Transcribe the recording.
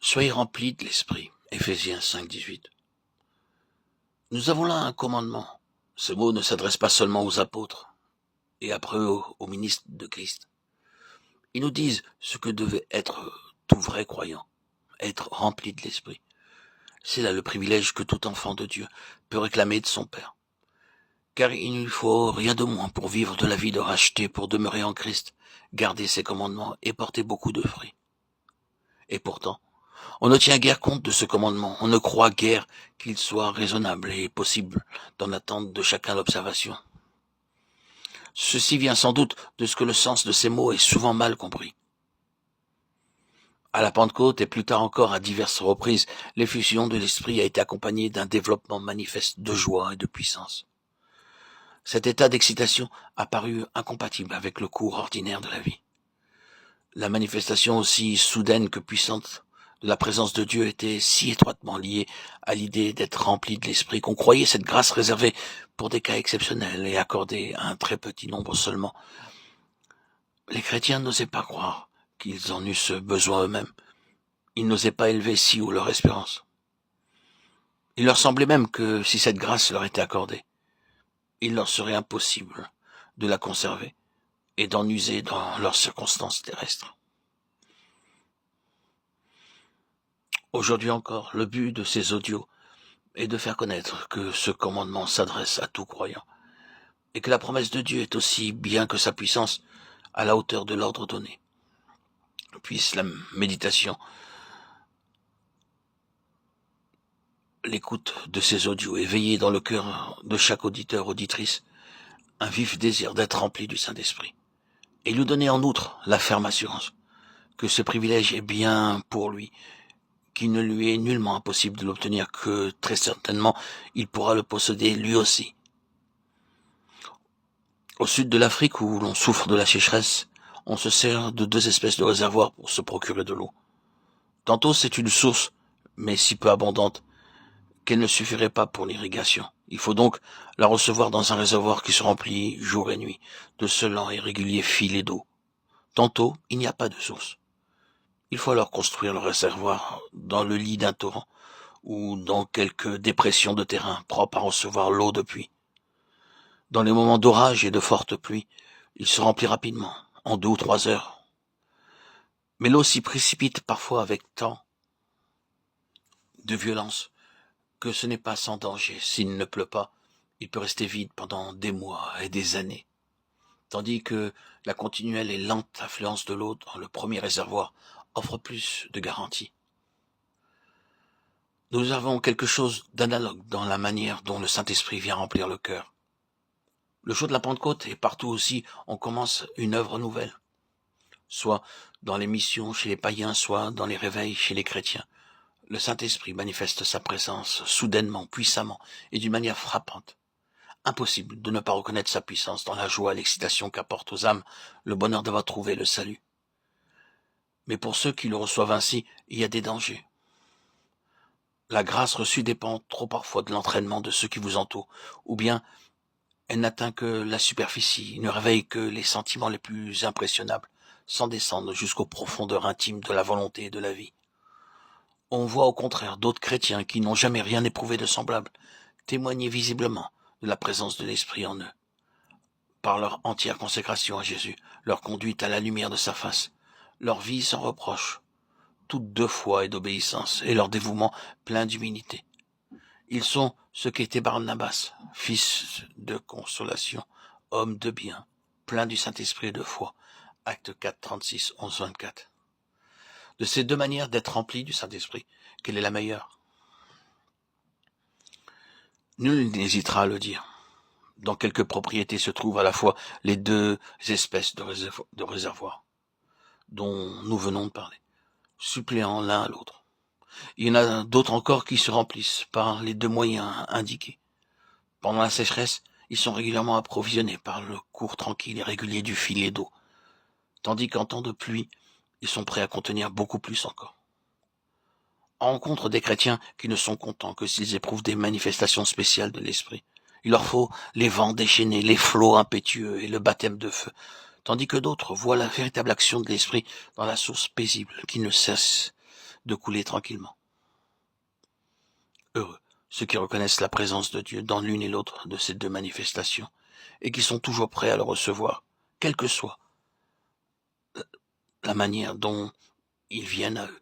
Soyez remplis de l'Esprit. Éphésiens 5,18. Nous avons là un commandement. Ce mot ne s'adresse pas seulement aux apôtres et après aux ministres de Christ. Ils nous disent ce que devait être tout vrai croyant, être rempli de l'Esprit. C'est là le privilège que tout enfant de Dieu peut réclamer de son Père. Car il ne lui faut rien de moins pour vivre de la vie de racheté, pour demeurer en Christ, garder ses commandements et porter beaucoup de fruits. Et pourtant, on ne tient guère compte de ce commandement, on ne croit guère qu'il soit raisonnable et possible dans l'attente de chacun l'observation. Ceci vient sans doute de ce que le sens de ces mots est souvent mal compris. À la Pentecôte et plus tard encore à diverses reprises, l'effusion de l'Esprit a été accompagnée d'un développement manifeste de joie et de puissance. Cet état d'excitation a paru incompatible avec le cours ordinaire de la vie. La manifestation aussi soudaine que puissante de la présence de Dieu était si étroitement liée à l'idée d'être rempli de l'Esprit qu'on croyait cette grâce réservée pour des cas exceptionnels et accordée à un très petit nombre seulement. Les chrétiens n'osaient pas croire qu'ils en eussent besoin eux-mêmes. Ils n'osaient pas élever si haut leur espérance. Il leur semblait même que si cette grâce leur était accordée, il leur serait impossible de la conserver et d'en user dans leurs circonstances terrestres. Aujourd'hui encore, le but de ces audios est de faire connaître que ce commandement s'adresse à tout croyant et que la promesse de Dieu est aussi bien que sa puissance à la hauteur de l'ordre donné. Puisse la méditation, l'écoute de ces audios éveiller dans le cœur de chaque auditeur, auditrice, un vif désir d'être rempli du Saint-Esprit et lui donner en outre la ferme assurance que ce privilège est bien pour lui, qu'il ne lui est nullement impossible de l'obtenir, que très certainement il pourra le posséder lui aussi. Au sud de l'Afrique, où l'on souffre de la sécheresse, on se sert de deux espèces de réservoirs pour se procurer de l'eau. Tantôt c'est une source, mais si peu abondante, qu'elle ne suffirait pas pour l'irrigation. Il faut donc la recevoir dans un réservoir qui se remplit jour et nuit de ce lent et régulier filet d'eau. Tantôt, il n'y a pas de source. Il faut alors construire le réservoir dans le lit d'un torrent ou dans quelque dépression de terrain propre à recevoir l'eau de pluie. Dans les moments d'orage et de forte pluie, il se remplit rapidement, en 2 ou 3 heures. Mais l'eau s'y précipite parfois avec tant de violence que ce n'est pas sans danger. S'il ne pleut pas, il peut rester vide pendant des mois et des années. Tandis que la continuelle et lente affluence de l'eau dans le premier réservoir offre plus de garantie. Nous avons quelque chose d'analogue dans la manière dont le Saint-Esprit vient remplir le cœur. Le jour de la Pentecôte et partout aussi, on commence une œuvre nouvelle. Soit dans les missions chez les païens, soit dans les réveils chez les chrétiens. Le Saint-Esprit manifeste sa présence soudainement, puissamment et d'une manière frappante. Impossible de ne pas reconnaître sa puissance dans la joie et l'excitation qu'apporte aux âmes le bonheur d'avoir trouvé le salut. Mais pour ceux qui le reçoivent ainsi, il y a des dangers. La grâce reçue dépend trop parfois de l'entraînement de ceux qui vous entourent, ou bien elle n'atteint que la superficie, ne réveille que les sentiments les plus impressionnables, sans descendre jusqu'aux profondeurs intimes de la volonté et de la vie. On voit au contraire d'autres chrétiens qui n'ont jamais rien éprouvé de semblable, témoigner visiblement de la présence de l'Esprit en eux, par leur entière consécration à Jésus, leur conduite à la lumière de sa face, leur vie sans reproche, toute de foi et d'obéissance, et leur dévouement plein d'humilité. Ils sont ce qu'était Barnabas, fils de consolation, homme de bien, plein du Saint-Esprit et de foi. Actes 4, 36, 11, 24. De ces deux manières d'être rempli du Saint-Esprit, quelle est la meilleure? Nul n'hésitera à le dire. Dans quelques propriétés se trouvent à la fois les deux espèces de réservoirs dont nous venons de parler, suppléant l'un à l'autre. Il y en a d'autres encore qui se remplissent par les deux moyens indiqués. Pendant la sécheresse, ils sont régulièrement approvisionnés par le cours tranquille et régulier du filet d'eau, tandis qu'en temps de pluie, ils sont prêts à contenir beaucoup plus encore. On rencontre des chrétiens qui ne sont contents que s'ils éprouvent des manifestations spéciales de l'esprit. Il leur faut les vents déchaînés, les flots impétueux et le baptême de feu, tandis que d'autres voient la véritable action de l'esprit dans la source paisible qui ne cesse de couler tranquillement. Heureux ceux qui reconnaissent la présence de Dieu dans l'une et l'autre de ces deux manifestations et qui sont toujours prêts à le recevoir, quelle que soit la manière dont ils viennent à eux.